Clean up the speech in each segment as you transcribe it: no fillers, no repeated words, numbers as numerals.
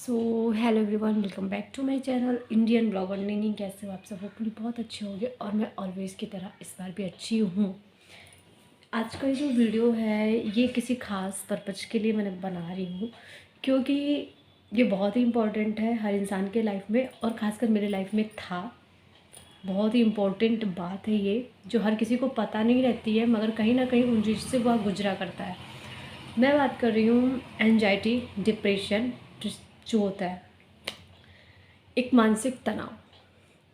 So hello everyone, welcome back to my channel Indian blogger Naini. कैसे हो आप सब? होपफुली बहुत अच्छे होंगे और मैं ऑलवेज़ की तरह इस बार भी अच्छी हूँ। आज का ये जो वीडियो है ये किसी ख़ास पर्पज़ के लिए मैंने बना रही हूँ, क्योंकि ये बहुत ही इम्पोर्टेंट है हर इंसान के लाइफ में, और ख़ासकर मेरे लाइफ में था। बहुत ही इम्पोर्टेंट बात है ये, जो हर किसी को पता नहीं रहती है, मगर कहीं ना कहीं उन चीज़ से वह गुजरा करता है। मैं बात कर रही हूँ एंजाइटी, डिप्रेशन जो होता है, एक मानसिक तनाव।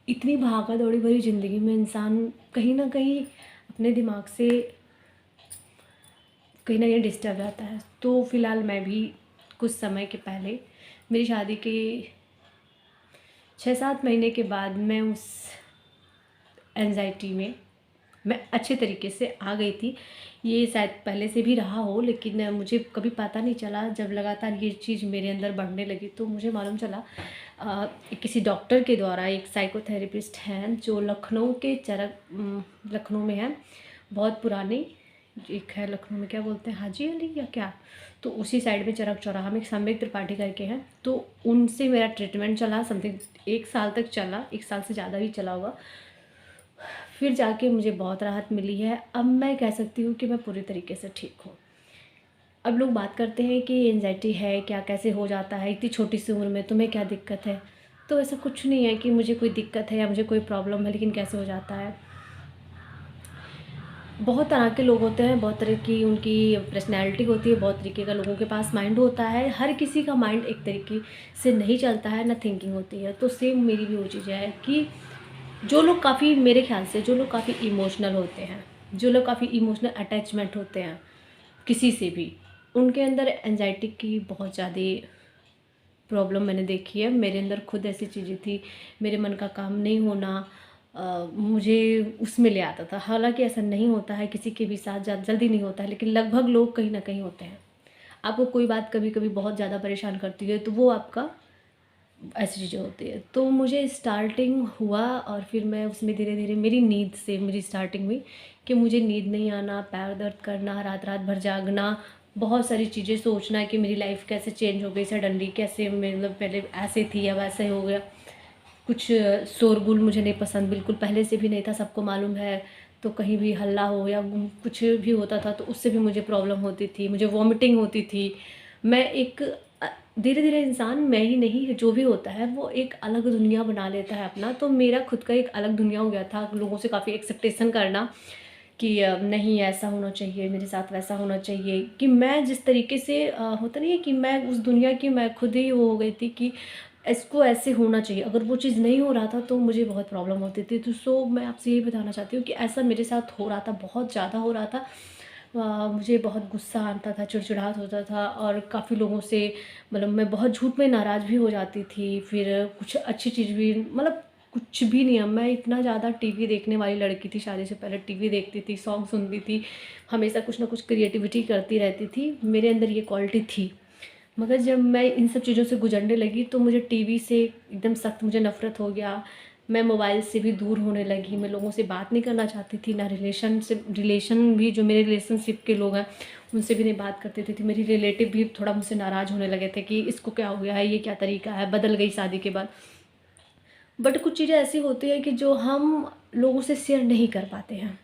इतनी भागा दौड़ी भरी ज़िंदगी में इंसान कहीं ना कहीं अपने दिमाग से कहीं ना कहीं डिस्टर्ब रहता है। तो फ़िलहाल मैं भी कुछ समय के पहले, मेरी शादी के 6-7 महीने के बाद, मैं उस एंजाइटी में मैं अच्छे तरीके से आ गई थी। ये शायद पहले से भी रहा हो, लेकिन मुझे कभी पता नहीं चला। जब लगातार ये चीज़ मेरे अंदर बढ़ने लगी तो मुझे मालूम चला किसी डॉक्टर के द्वारा। एक साइकोथेरेपिस्ट हैं जो लखनऊ के लखनऊ में है, बहुत पुरानी। एक है लखनऊ में, क्या बोलते हैं, हाजी अली या क्या, तो उसी साइड में चरक चौराहा में एक सम्यक त्रिपाठी करके हैं। तो उनसे मेरा ट्रीटमेंट चला, समथिंग 1 साल तक चला, 1 साल से ज़्यादा ही चला होगा। फिर जाके मुझे बहुत राहत मिली है। अब मैं कह सकती हूँ कि मैं पूरी तरीके से ठीक हूँ। अब लोग बात करते हैं कि एंजाइटी है क्या, कैसे हो जाता है इतनी छोटी सी उम्र में, तुम्हें क्या दिक्कत है? तो ऐसा कुछ नहीं है कि मुझे कोई दिक्कत है या मुझे कोई प्रॉब्लम है, लेकिन कैसे हो जाता है। बहुत तरह के लोग होते हैं, बहुत तरह की उनकी पर्सनैलिटी होती है, बहुत तरीके का लोगों के पास माइंड होता है। हर किसी का माइंड एक तरीके से नहीं चलता है, ना थिंकिंग होती है। तो सेम मेरी भी वो चीज़ है कि जो लोग काफ़ी, मेरे ख्याल से जो लोग काफ़ी इमोशनल होते हैं, जो लोग काफ़ी इमोशनल अटैचमेंट होते हैं किसी से भी, उनके अंदर एंजाइटी की बहुत ज़्यादा प्रॉब्लम मैंने देखी है। मेरे अंदर खुद ऐसी चीज़ें थी, मेरे मन का काम नहीं होना मुझे उसमें ले आता था। हालांकि ऐसा नहीं होता है, किसी के भी साथ जल्दी नहीं होता है, लेकिन लगभग लोग कहीं ना कहीं होते हैं। आपको कोई बात कभी कभी बहुत ज़्यादा परेशान करती है तो वो आपका ऐसी चीज़ें होती है। तो मुझे स्टार्टिंग हुआ और फिर मैं उसमें धीरे धीरे, मेरी नींद से मेरी स्टार्टिंग हुई कि मुझे नींद नहीं आना, पैर दर्द करना, रात रात भर जागना, बहुत सारी चीज़ें सोचना कि मेरी लाइफ कैसे चेंज हो गई सडनली, कैसे मतलब पहले ऐसे थी अब ऐसे हो गया। कुछ शोरगुल मुझे नहीं पसंद, बिल्कुल पहले से भी नहीं था, सबको मालूम है। तो कहीं भी हल्ला हो या कुछ भी होता था तो उससे भी मुझे प्रॉब्लम होती थी, मुझे वॉमिटिंग होती थी। मैं एक धीरे धीरे इंसान, मैं ही नहीं, जो भी होता है वो एक अलग दुनिया बना लेता है अपना। तो मेरा खुद का एक अलग दुनिया हो गया था, लोगों से काफ़ी एक्सपेक्टेशन करना कि नहीं ऐसा होना चाहिए मेरे साथ, वैसा होना चाहिए, कि मैं जिस तरीके से होता नहीं है कि मैं उस दुनिया की, मैं खुद ही वो हो गई थी कि इसको ऐसे होना चाहिए। अगर वो चीज़ नहीं हो रहा था तो मुझे बहुत प्रॉब्लम होती थी। तो मैं आपसे यही बताना चाहती हूँ कि ऐसा मेरे साथ हो रहा था, बहुत ज़्यादा हो रहा था। मुझे बहुत गुस्सा आता था, चिड़चिड़ाहट होता था, और काफ़ी लोगों से मतलब मैं बहुत झूठ में नाराज़ भी हो जाती थी। फिर कुछ अच्छी चीज़ भी, मतलब कुछ भी नहीं है। मैं इतना ज़्यादा टीवी देखने वाली लड़की थी, शादी से पहले टीवी देखती थी, सॉन्ग सुनती थी, हमेशा कुछ ना कुछ क्रिएटिविटी करती रहती थी, मेरे अंदर ये क्वालिटी थी। मगर जब मैं इन सब चीज़ों से गुजरने लगी तो मुझे टीवी से एकदम सख्त मुझे नफ़रत हो गया। मैं मोबाइल से भी दूर होने लगी, मैं लोगों से बात नहीं करना चाहती थी, ना रिलेशन भी, जो मेरे रिलेशनशिप के लोग हैं उनसे भी नहीं बात करती थी। मेरी रिलेटिव भी थोड़ा मुझसे नाराज़ होने लगे थे कि इसको क्या हो गया है, ये क्या तरीका है, बदल गई शादी के बाद। बट कुछ चीज़ें ऐसी होती है कि जो हम लोगों से शेयर नहीं कर पाते हैं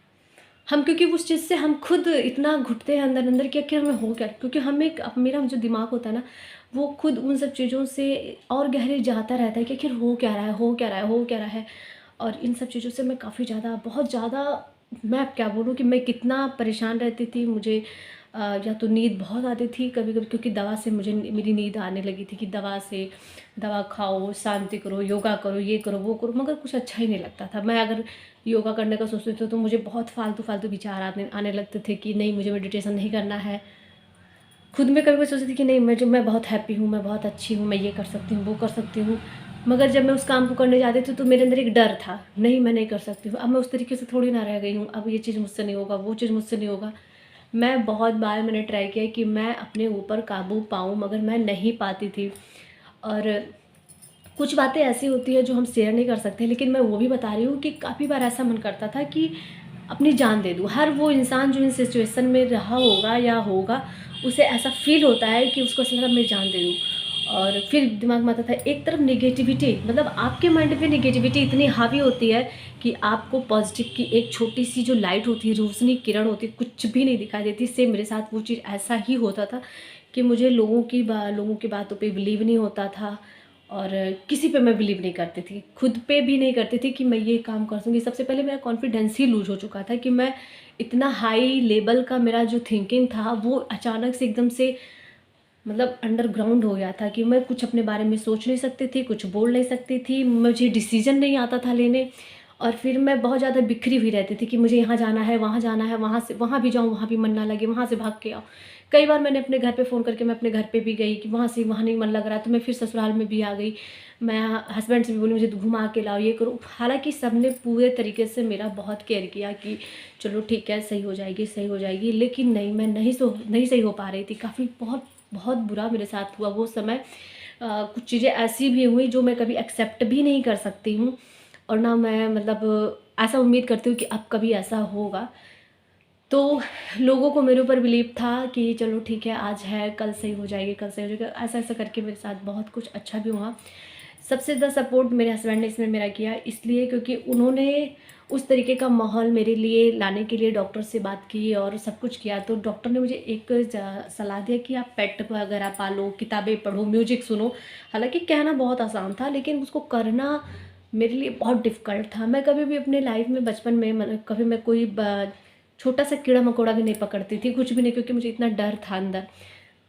हम, क्योंकि उस चीज़ से हम खुद इतना घुटते हैं अंदर अंदर कि आखिर हमें हो क्या, क्योंकि हम एक, अब मेरा जो दिमाग होता है ना, वो खुद उन सब चीज़ों से और गहरे जाता रहता है कि आखिर हो क्या रहा है, हो क्या रहा है, हो क्या रहा है। और इन सब चीज़ों से मैं काफ़ी ज़्यादा, बहुत ज़्यादा, मैं अब क्या बोलूँ कि मैं कितना परेशान रहती थी। मुझे या तो नींद बहुत आती थी कभी कभी, क्योंकि दवा से मुझे मेरी नींद आने लगी थी कि दवा खाओ, शांति करो, योगा करो, ये करो, वो करो, मगर कुछ अच्छा ही नहीं लगता था। मैं अगर योगा करने का सोचती थी तो मुझे बहुत फालतू फालतू विचार आने लगते थे कि नहीं, मुझे मेडिटेशन नहीं करना है। खुद में कभी कभी सोचती थी कि नहीं, मैं बहुत हैप्पी हूँ, मैं बहुत अच्छी हूँ, मैं ये कर सकती हूँ, वो कर सकती हूँ। मगर जब मैं उस काम को करने जाती थी तो मेरे अंदर एक डर था, नहीं मैं नहीं कर सकती हूँ। अब मैं उस तरीके से थोड़ी ना रह गई हूँ, अब ये चीज़ मुझसे नहीं होगा, वो चीज़ मुझसे नहीं होगा। मैं बहुत बार मैंने ट्राई किया कि मैं अपने ऊपर काबू पाऊँ, मगर मैं नहीं पाती थी। और कुछ बातें ऐसी होती है जो हम शेयर नहीं कर सकते, लेकिन मैं वो भी बता रही हूँ कि काफ़ी बार ऐसा मन करता था कि अपनी जान दे दूँ। हर वो इंसान जो इन सिचुएशन में रहा होगा या होगा, उसे ऐसा फ़ील होता है कि उसको ऐसा लगता है मैं जान दे दूँ। और फिर दिमाग में आता था एक तरफ नेगेटिविटी, मतलब आपके माइंड पे नेगेटिविटी इतनी हावी होती है कि आपको पॉजिटिव की एक छोटी सी जो लाइट होती है, रोशनी किरण होती है, कुछ भी नहीं दिखाई देती। सेम मेरे साथ वो चीज़ ऐसा ही होता था कि मुझे लोगों की बातों पे बिलीव नहीं होता था और किसी पे मैं बिलीव नहीं करती थी, खुद पे भी नहीं करती थी कि मैं ये काम कर दूँगी। सबसे पहले मेरा कॉन्फिडेंस ही लूज़ हो चुका था कि मैं इतना हाई लेवल का मेरा जो थिंकिंग था वो अचानक से एकदम से मतलब अंडरग्राउंड हो गया था कि मैं कुछ अपने बारे में सोच नहीं सकती थी, कुछ बोल नहीं सकती थी, मुझे डिसीजन नहीं आता था लेने। और फिर मैं बहुत ज़्यादा बिखरी हुई रहती थी कि मुझे यहाँ जाना है, वहाँ जाना है, वहाँ से वहाँ भी जाऊँ, वहाँ भी मन ना लगे, वहाँ से भाग के आओ। कई बार मैंने अपने घर पे फ़ोन करके मैं अपने घर पे भी गई कि वहाँ से वहाँ नहीं मन लग रहा, तो मैं फिर ससुराल में भी आ गई। मैं हस्बैंड से भी बोली मुझे घुमा के लाओ, ये करो। हालाँकि सबने पूरे तरीके से मेरा बहुत केयर किया कि चलो ठीक है, सही हो जाएगी, सही हो जाएगी। लेकिन नहीं, मैं नहीं सही हो पा रही थी। काफ़ी बहुत बहुत बुरा मेरे साथ हुआ वो समय। कुछ चीज़ें ऐसी भी हुई जो मैं कभी एक्सेप्ट भी नहीं कर सकती हूँ और ना मैं मतलब ऐसा उम्मीद करती हूँ कि अब कभी ऐसा होगा। तो लोगों को मेरे ऊपर बिलीव था कि चलो ठीक है, आज है, कल सही हो जाएगी, कल सही हो जाएगा। ऐसा-ऐसा करके मेरे साथ बहुत कुछ अच्छा भी हुआ। सबसे ज़्यादा सपोर्ट मेरे हस्बैंड ने इसमें मेरा किया, इसलिए क्योंकि उन्होंने उस तरीके का माहौल मेरे लिए लाने के लिए डॉक्टर से बात की और सब कुछ किया। तो डॉक्टर ने मुझे एक सलाह दिया कि आप पेट वगैरह पालो, किताबें पढ़ो, म्यूज़िक सुनो। हालाँकि कहना बहुत आसान था लेकिन उसको करना मेरे लिए बहुत डिफ़िकल्ट था। मैं कभी भी अपने लाइफ़ में बचपन में मतलब कभी मैं कोई छोटा सा कीड़ा मकोड़ा भी नहीं पकड़ती थी, कुछ भी नहीं, क्योंकि मुझे इतना डर था अंदर।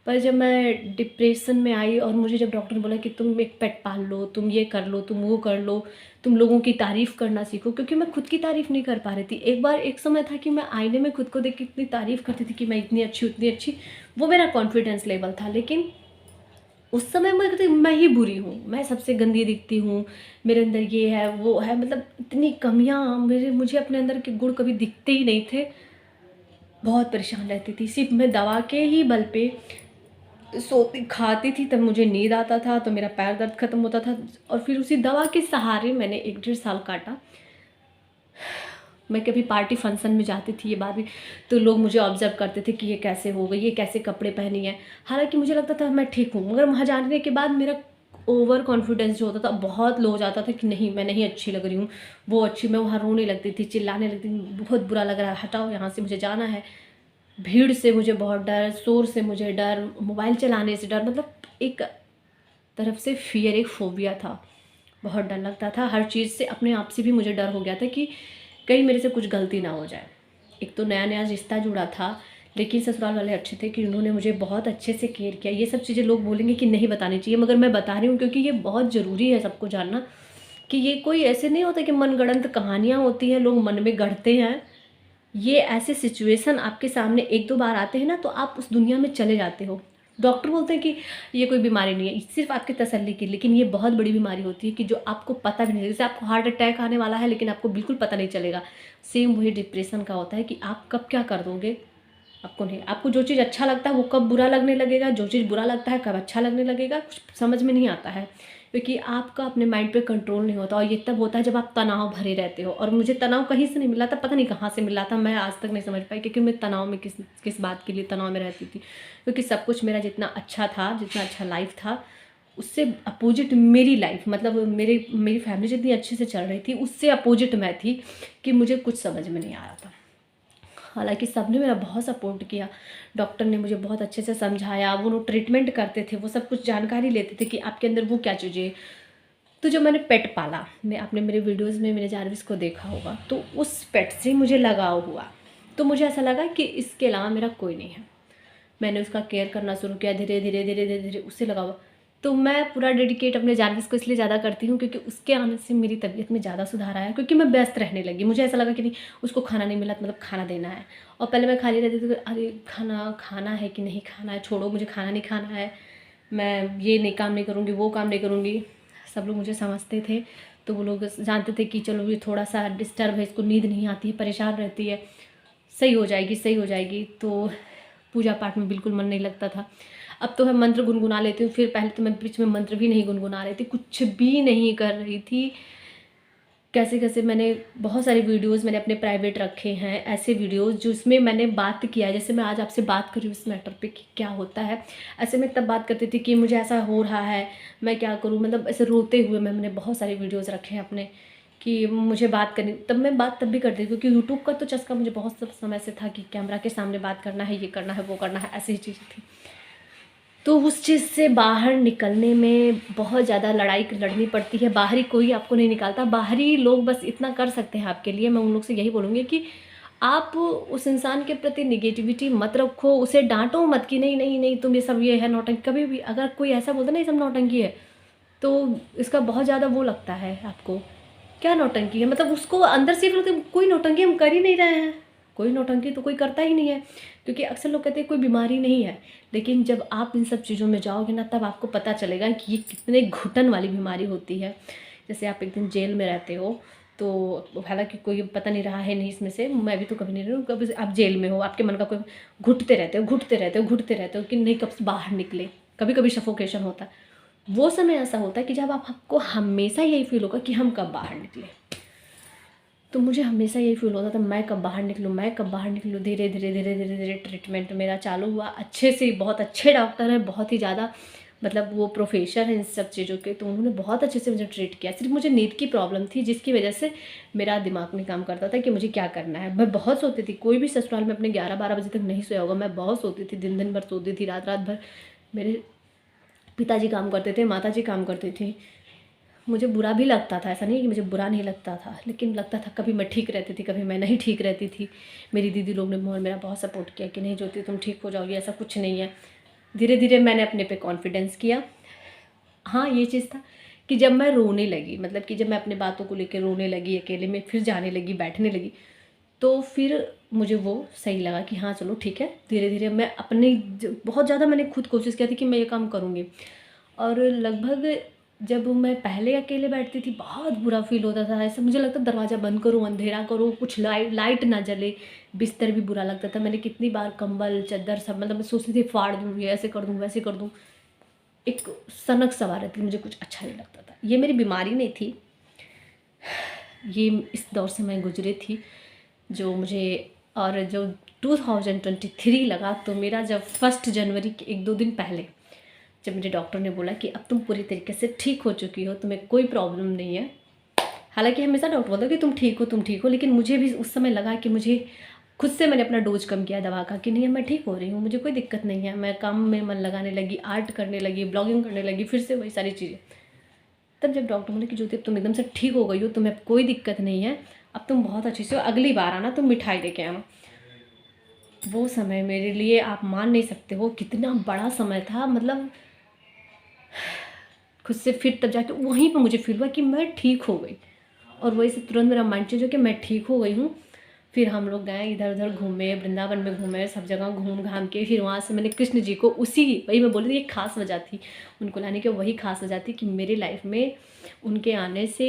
पर जब मैं डिप्रेशन में आई और मुझे जब डॉक्टर ने बोला कि तुम एक पेट पाल लो, तुम ये कर लो, तुम वो कर लो, तुम लोगों की तारीफ़ करना सीखो, क्योंकि मैं खुद की तारीफ़ नहीं कर पा रही थी। एक समय था कि मैं आईने में खुद को देख के इतनी तारीफ़ करती थी कि मैं इतनी अच्छी, उतनी अच्छी, वो मेरा कॉन्फिडेंस लेवल था। लेकिन उस समय मैं कहती मैं ही बुरी हूँ, मैं सबसे गंदी दिखती हूँ, मेरे अंदर ये है, वो है, मतलब इतनी कमियाँ मुझे अपने अंदर के गुण कभी दिखते ही नहीं थे। बहुत परेशान रहती थी, सिर्फ़ मैं दवा के ही बल पे सोती खाती थी, तब मुझे नींद आता था, तो मेरा पैर दर्द ख़त्म होता था और फिर उसी दवा के सहारे मैंने 1 डेढ़ साल काटा। मैं कभी पार्टी फंक्शन में जाती थी, ये बात भी, तो लोग मुझे ऑब्ज़र्व करते थे कि ये कैसे हो गई, ये कैसे कपड़े पहनी है। हालाँकि मुझे लगता था मैं ठीक हूँ, मगर वहाँ जाने के बाद मेरा ओवर कॉन्फिडेंस जो होता था बहुत लो हो जाता था कि नहीं, मैं नहीं अच्छी लग रही हूँ, वो अच्छी, मैं वहाँ रोने लगती थी, चिल्लाने लगती थी, बहुत बुरा लग रहा है, हटाओ यहाँ से, मुझे जाना है। भीड़ से मुझे बहुत डर, शोर से मुझे डर, मोबाइल चलाने से डर, मतलब एक तरफ से फ़ियर, एक फ़ोबिया था। बहुत डर लगता था हर चीज़ से, अपने आप से भी मुझे डर हो गया था कि कहीं मेरे से कुछ गलती ना हो जाए। एक तो नया-नया रिश्ता जुड़ा था, लेकिन ससुराल वाले अच्छे थे कि उन्होंने मुझे बहुत अच्छे से केयर किया। ये सब चीज़ें लोग बोलेंगे कि नहीं बतानी चाहिए, मगर मैं बता रही हूँ क्योंकि ये बहुत ज़रूरी है सबको जानना कि ये कोई ऐसे नहीं होता कि मनगढ़ंत कहानियाँ होती हैं, लोग मन में गढ़ते हैं। ये ऐसे सिचुएशन आपके सामने 1-2 बार आते हैं ना, तो आप उस दुनिया में चले जाते हो। डॉक्टर बोलते हैं कि ये कोई बीमारी नहीं है, सिर्फ़ आपकी तसल्ली के लिए, लेकिन ये बहुत बड़ी बीमारी होती है कि जो आपको पता भी नहीं, जैसे आपको हार्ट अटैक आने वाला है लेकिन आपको बिल्कुल पता नहीं चलेगा। सेम वही डिप्रेशन का होता है कि आप कब क्या कर दोगे, आपको नहीं, आपको जो चीज़ अच्छा लगता है वो कब बुरा लगने लगेगा, जो चीज़ बुरा लगता है कब अच्छा लगने लगेगा, कुछ समझ में नहीं आता है। क्योंकि आपका अपने माइंड पे कंट्रोल नहीं होता और ये तब होता है जब आप तनाव भरे रहते हो, और मुझे तनाव कहीं से नहीं मिला था, पता नहीं कहाँ से मिला था, मैं आज तक नहीं समझ पाई क्योंकि मैं तनाव में किस बात के लिए तनाव में रहती थी। क्योंकि सब कुछ मेरा जितना अच्छा था, जितना अच्छा लाइफ था, उससे अपोजिट मेरी लाइफ, मतलब मेरी फैमिली जितनी अच्छे से चल रही थी उससे अपोजिट मैं थी कि मुझे कुछ समझ में नहीं आ रहा था। हालाँकि सबने मेरा बहुत सपोर्ट किया, डॉक्टर ने मुझे बहुत अच्छे से समझाया, वो लोग ट्रीटमेंट करते थे, वो सब कुछ जानकारी लेते थे कि आपके अंदर वो क्या चीज़ें है। तो जब मैंने पेट पाला, मैं आपने मेरे वीडियोज़ में मेरे जारविस को देखा होगा, तो उस पेट से मुझे लगाव हुआ। तो मुझे ऐसा लगा कि इसके अलावा मेरा कोई नहीं है। मैंने उसका केयर करना शुरू किया, धीरे धीरे धीरे धीरे धीरे उससे लगा हुआ। तो मैं पूरा डेडिकेट अपने जारविस को इसलिए ज़्यादा करती हूँ क्योंकि उसके आने से मेरी तबीयत में ज़्यादा सुधार आया, क्योंकि मैं व्यस्त रहने लगी। मुझे ऐसा लगा कि नहीं, उसको खाना नहीं मिला तो मतलब खाना देना है। और पहले मैं खाली रहती थी तो अरे खाना खाना है कि नहीं खाना है, छोड़ो, मुझे खाना नहीं खाना है, मैं ये नहीं काम नहीं करूँगी, वो काम नहीं करूँगी। सब लोग मुझे समझते थे, तो वो लोग जानते थे कि चलो ये थोड़ा सा डिस्टर्ब है, इसको नींद नहीं आती है, परेशान रहती है, सही हो जाएगी, सही हो जाएगी। तो पूजा पाठ में बिल्कुल मन नहीं लगता था। अब तो मैं मंत्र गुनगुना लेती हूँ, फिर पहले तो मैं बीच में मंत्र भी नहीं गुनगुना रही थी, कुछ भी नहीं कर रही थी। कैसे कैसे मैंने बहुत सारे वीडियोज़ मैंने अपने प्राइवेट रखे हैं, ऐसे वीडियोज़ जिसमें मैंने बात किया है, जैसे मैं आज आपसे बात कर रही हूँ इस मैटर पे कि क्या होता है। ऐसे मैं तब बात करती थी कि मुझे ऐसा हो रहा है, मैं क्या करूँ, मतलब ऐसे रोते हुए मैंने बहुत सारे वीडियोज़ रखे हैं अपने कि मुझे बात करनी। तब मैं बात तब भी करती थी क्योंकि यूट्यूब का तो चस्का मुझे बहुत समय से था कि कैमरा के सामने बात करना है, ये करना है, वो करना है, ऐसी ही चीज़ें थी। तो उस चीज़ से बाहर निकलने में बहुत ज़्यादा लड़ाई लड़नी पड़ती है। बाहरी कोई आपको नहीं निकालता, बाहरी लोग बस इतना कर सकते हैं आपके लिए। मैं उन लोग से यही बोलूँगी कि आप उस इंसान के प्रति निगेटिविटी मत रखो, उसे डांटो मत कि नहीं नहीं नहीं तुम ये सब ये है नौटंकी। कभी भी अगर कोई ऐसा बोलता ना ये सब नौटंकी है, तो इसका बहुत ज़्यादा वो लगता है आपको, क्या नौटंकी है, मतलब उसको अंदर से फील होता है कोई नौटंकी हम कर ही नहीं रहे हैं, कोई नौटंकी तो कोई करता ही नहीं है। क्योंकि अक्सर लोग कहते हैं कोई बीमारी नहीं है, लेकिन जब आप इन सब चीज़ों में जाओगे ना तब आपको पता चलेगा कि ये कितने घुटन वाली बीमारी होती है। जैसे आप एक दिन जेल में रहते हो, तो हालांकि कोई पता नहीं रहा है नहीं इसमें से, मैं भी तो कभी नहीं रही हूँ, कभी आप जेल में हो, आपके मन का कोई घुटते रहते हो घुटते रहते हो घुटते रहते हो कि नहीं कब से बाहर निकले, कभी कभी सफोकेशन होता है। वो समय ऐसा होता है कि जब आपको हमेशा यही फील होगा कि हम कब बाहर निकले। तो मुझे हमेशा यही फील होता था मैं कब बाहर निकलूँ, मैं कब बाहर निकलूँ। धीरे धीरे धीरे धीरे धीरे ट्रीटमेंट मेरा चालू हुआ अच्छे से। बहुत अच्छे डॉक्टर हैं, बहुत ही ज़्यादा, मतलब वो प्रोफेसर हैं इन सब चीज़ों के, तो उन्होंने बहुत अच्छे से मुझे ट्रीट किया। सिर्फ मुझे नींद की प्रॉब्लम थी जिसकी वजह से मेरा दिमाग नहीं काम करता था कि मुझे क्या करना है। मैं बहुत सोती थी, कोई भी ससुराल में अपने 11-12 बजे तक नहीं सोया होगा, मैं बहुत सोती थी, दिन दिन भर सोती थी, रात रात भर। मेरे पिताजी काम करते थे, माताजी काम करती थी। मुझे बुरा भी लगता था, ऐसा नहीं कि मुझे बुरा नहीं लगता था, लेकिन लगता था कभी मैं ठीक रहती थी, कभी मैं नहीं ठीक रहती थी। मेरी दीदी लोग ने मेरा बहुत सपोर्ट किया कि नहीं ज्योति तुम ठीक हो जाओगी, ऐसा कुछ नहीं है। धीरे धीरे मैंने अपने पे कॉन्फिडेंस किया। हाँ ये चीज़ था कि जब मैं रोने लगी, मतलब कि जब मैं अपने बातों को लेकर रोने लगी अकेले में, फिर जाने लगी, बैठने लगी, तो फिर मुझे वो सही लगा कि हाँ चलो ठीक है। धीरे धीरे मैं अपनी बहुत ज़्यादा मैंने खुद कोशिश किया थी कि मैं ये काम करूँगी। और लगभग जब मैं पहले अकेले बैठती थी बहुत बुरा फील होता था, ऐसा मुझे लगता दरवाज़ा बंद करूँ, अंधेरा करूँ, कुछ लाइट ना जले, बिस्तर भी बुरा लगता था। मैंने कितनी बार कंबल चादर सब, मतलब मैं सोचती थी फाड़ दूँ, ये ऐसे कर दूँ वैसे कर दूँ। एक सनक सवा रहती, मुझे कुछ अच्छा नहीं लगता था। ये मेरी बीमारी नहीं थी, ये इस दौर से मैं गुजरी थी जो मुझे। और जो 2023 लगा तो मेरा जब 1 जनवरी के 1-2 दिन पहले जब मुझे डॉक्टर ने बोला कि अब तुम पूरी तरीके से ठीक हो चुकी हो, तुम्हें कोई प्रॉब्लम नहीं है। हालांकि हमेशा डॉक्टर बोलता है कि तुम ठीक हो, लेकिन मुझे भी उस समय लगा कि मुझे खुद से मैंने अपना डोज कम किया दवा का कि नहीं मैं ठीक हो रही हूँ, मुझे कोई दिक्कत नहीं है। मैं काम में मन लगाने लगी, आर्ट करने लगी, ब्लॉगिंग करने लगी, फिर से वही सारी चीज़ें। तब जब डॉक्टर बोले कि ज्योति अब तुम एकदम से ठीक हो गई हो, तुम्हें अब कोई दिक्कत नहीं है, अब तुम बहुत अच्छी से हो, अगली बार आना तुम मिठाई लेके आना। वो समय मेरे लिए आप मान नहीं सकते हो कितना बड़ा समय था। मतलब खुद से फिर तब जाके वहीं पर मुझे फील हुआ कि मैं ठीक हो गई, और वही से तुरंत मेरा माइंड चेंज हो कि मैं ठीक हो गई हूँ। फिर हम लोग गए इधर उधर घूमे, वृंदावन में घूमे, सब जगह घूम घाम के फिर वहाँ से मैंने कृष्ण जी को, उसी वही मैं बोली थी एक खास वजह थी उनको लाने की, वही खास वजह थी कि मेरी लाइफ में उनके आने से,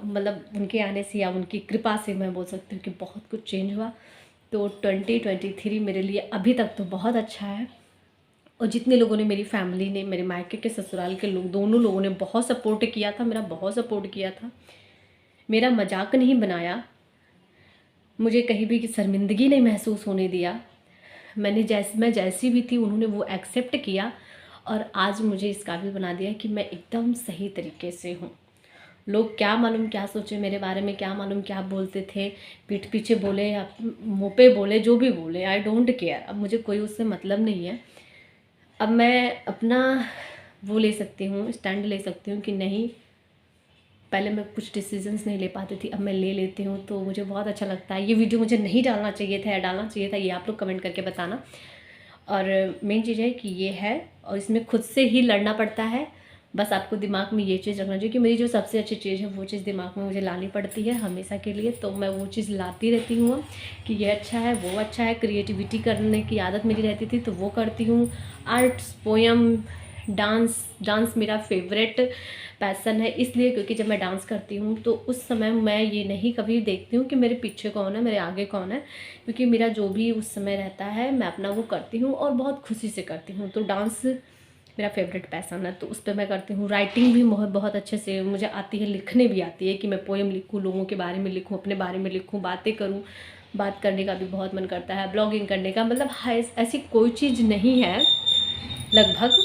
मतलब उनके आने से या उनकी कृपा से मैं बोल सकती हूँ कि बहुत कुछ चेंज हुआ। तो 2023 मेरे लिए अभी तक तो बहुत अच्छा है। और जितने लोगों ने, मेरी फैमिली ने, मेरे मायके के ससुराल के लोग, दोनों लोगों ने बहुत सपोर्ट किया था, मेरा बहुत सपोर्ट किया था, मेरा मजाक नहीं बनाया, मुझे कहीं भी की शर्मिंदगी नहीं महसूस होने दिया। मैं जैसी भी थी उन्होंने वो एक्सेप्ट किया, और आज मुझे इस काबिल बना दिया कि मैं एकदम सही तरीके से हूँ। लोग क्या मालूम क्या सोचे मेरे बारे में, क्या मालूम क्या बोलते थे, पीठ पीछे बोले या मुँह पे बोले, जो भी बोले, आई डोंट केयर। अब मुझे कोई उससे मतलब नहीं है। अब मैं अपना वो ले सकती हूँ, स्टैंड ले सकती हूँ कि नहीं, पहले मैं कुछ डिसीजंस नहीं ले पाती थी, अब मैं ले लेती हूँ, तो मुझे बहुत अच्छा लगता है। ये वीडियो मुझे नहीं डालना चाहिए था या डालना चाहिए था, ये आप लोग कमेंट करके बताना। और मेन चीज़ है कि ये है, और इसमें खुद से ही लड़ना पड़ता है। बस आपको दिमाग में ये चीज़ रखना चाहिए कि मेरी जो सबसे अच्छी चीज़ है वो चीज़ दिमाग में मुझे लानी पड़ती है हमेशा के लिए, तो मैं वो चीज़ लाती रहती हूँ कि ये अच्छा है, वो अच्छा है। क्रिएटिविटी करने की आदत मेरी रहती थी तो वो करती हूँ। आर्ट्स, पोएम, डांस मेरा फेवरेट पैसन है, इसलिए क्योंकि जब मैं डांस करती हूँ तो उस समय मैं ये नहीं कभी देखती हूँ कि मेरे पीछे कौन है, मेरे आगे कौन है, क्योंकि मेरा जो भी उस समय रहता है मैं अपना वो करती हूँ और बहुत खुशी से करती हूँ। तो डांस मेरा फेवरेट पैसन है, तो उस पर मैं करती हूँ। राइटिंग भी बहुत अच्छे से मुझे आती है, लिखने भी आती है कि मैं पोएम लिखूँ, लोगों के बारे में लिखूँ, अपने बारे में लिखूँ, बातें करूँ। बात करने का भी बहुत मन करता है, ब्लॉगिंग करने का, मतलब ऐसी कोई चीज़ नहीं है, लगभग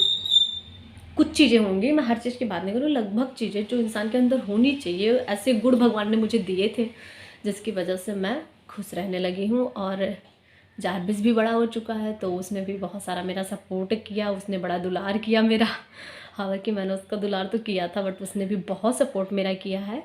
कुछ चीज़ें होंगी, मैं हर चीज़ की बात नहीं करूँ, लगभग चीज़ें जो इंसान के अंदर होनी चाहिए, ऐसे गुण भगवान ने मुझे दिए थे जिसकी वजह से मैं खुश रहने लगी हूँ। और जारबिस भी बड़ा हो चुका है, तो उसने भी बहुत सारा मेरा सपोर्ट किया, उसने बड़ा दुलार किया मेरा। हालांकि मैंने उसका दुलार तो किया था, बट उसने भी बहुत सपोर्ट मेरा किया है।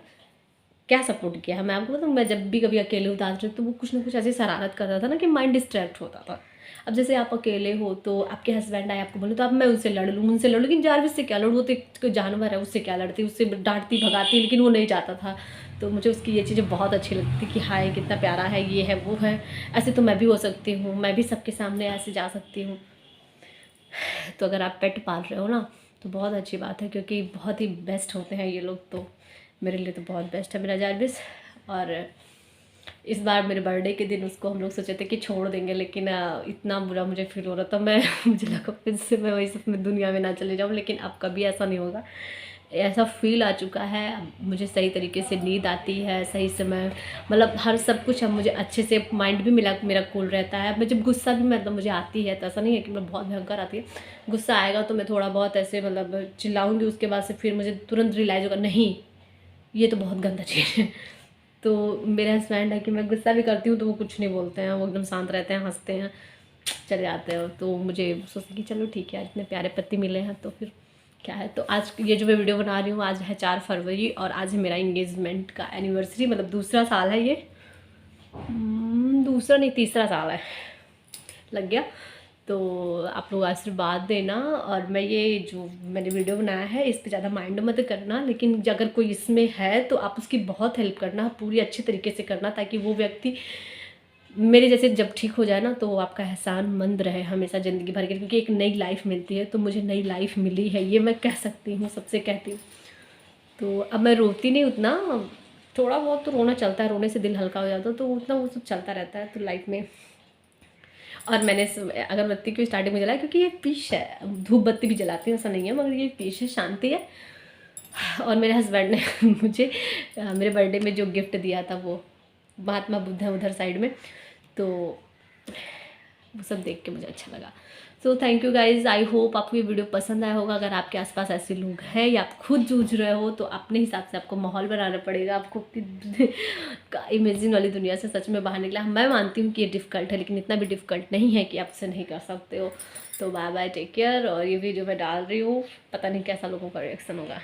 क्या सपोर्ट किया है मैं आपको बताऊँ, मैं जब भी कभी अकेले उदास रहती तो वो कुछ ना कुछ ऐसी शरारत करता था ना कि माइंड डिस्ट्रैक्ट होता था। अब जैसे आप अकेले हो तो आपके हस्बैंड आए आपको बोले तो अब मैं उनसे लड़ लूँ, उनसे लड़, लेकिन जारविस से क्या लड़ूँ, वो तो एक जानवर है, उससे क्या लड़ती, उससे डांटती भगाती, लेकिन वो नहीं जाता था। तो मुझे उसकी ये चीज़ें बहुत अच्छी लगती थी कि हाय कितना प्यारा है, ये है वो है, ऐसे तो मैं भी हो सकती हूँ, मैं भी सबके सामने ऐसे जा सकती हूँ। तो अगर आप पेट पाल रहे हो ना तो बहुत अच्छी बात है, क्योंकि बहुत ही बेस्ट होते हैं ये लोग, तो मेरे लिए तो बहुत बेस्ट है मेरा जारविस। और इस बार मेरे बर्थडे के दिन उसको हम लोग सोचे थे कि छोड़ देंगे, लेकिन इतना बुरा मुझे फील हो रहा था, मैं मुझे लगा फिर से मैं वही सब में दुनिया में ना चले जाऊँ, लेकिन अब कभी ऐसा नहीं होगा। ऐसा फील आ चुका है, मुझे सही तरीके से नींद आती है, सही समय, मतलब हर सब कुछ अब मुझे अच्छे से, माइंड भी मेरा कूल रहता है। मैं जब गुस्सा भी मतलब मुझे आती है, तो ऐसा नहीं है कि मैं बहुत भयंकर आती है, गुस्सा आएगा तो मैं थोड़ा बहुत ऐसे मतलब चिल्लाऊंगी, उसके बाद से फिर मुझे तुरंत रियलाइज़ होगा नहीं ये तो बहुत गंदा चीज़ है। तो मेरे हस्बैंड है कि मैं गुस्सा भी करती हूँ तो वो कुछ नहीं बोलते हैं, वो एकदम शांत रहते हैं, हंसते हैं, चले जाते हैं। तो मुझे सोचती कि चलो ठीक है, इतने प्यारे पति मिले हैं तो फिर क्या है। तो आज ये जो मैं वीडियो बना रही हूँ, आज है 4 फरवरी और आज है मेरा इंगेजमेंट का एनिवर्सरी, मतलब दूसरा साल है ये, दूसरा नहीं तीसरा साल है, लग गया। तो आप लोग आशीर्वाद देना, और मैं ये जो मैंने वीडियो बनाया है इस पे ज़्यादा माइंड मत करना, लेकिन अगर कोई इसमें है तो आप उसकी बहुत हेल्प करना, पूरी अच्छी तरीके से करना, ताकि वो व्यक्ति मेरे जैसे जब ठीक हो जाए ना तो वो आपका एहसानमंद रहे हमेशा ज़िंदगी भर के, क्योंकि एक नई लाइफ मिलती है, तो मुझे नई लाइफ मिली है, ये मैं कह सकती हूँ, सबसे कहती हूँ। तो अब मैं रोती नहीं उतना, थोड़ा बहुत तो रोना चलता है, रोने से दिल हल्का हो जाता है, तो उतना वो सब चलता रहता है तो लाइफ में। और मैंने अगरबत्ती क्यों स्टार्टिंग में जलाया, क्योंकि ये पीस है, धूप बत्ती भी जलाती हूँ ऐसा नहीं है, मगर ये पीस है, शांति है। और मेरे हस्बैंड ने मुझे मेरे बर्थडे में जो गिफ्ट दिया था वो महात्मा बुद्ध है उधर साइड में, तो वो सब देख के मुझे अच्छा लगा। So thank you guys, I hope आपको ये वीडियो पसंद आया होगा। अगर आपके आसपास ऐसे लोग हैं या आप खुद जूझ रहे हो तो अपने हिसाब से आपको माहौल बनाना पड़ेगा, आपको इमेजिन वाली दुनिया से सच में बाहर निकला। मैं मानती हूँ कि ये डिफ़िकल्ट है, लेकिन इतना भी डिफ़िकल्ट नहीं है कि आप उसे नहीं कर सकते हो। तो बाय बाय, टेक केयर। और ये वीडियो मैं डाल रही हूँ, पता नहीं कैसा लोगों का रिएक्शन होगा।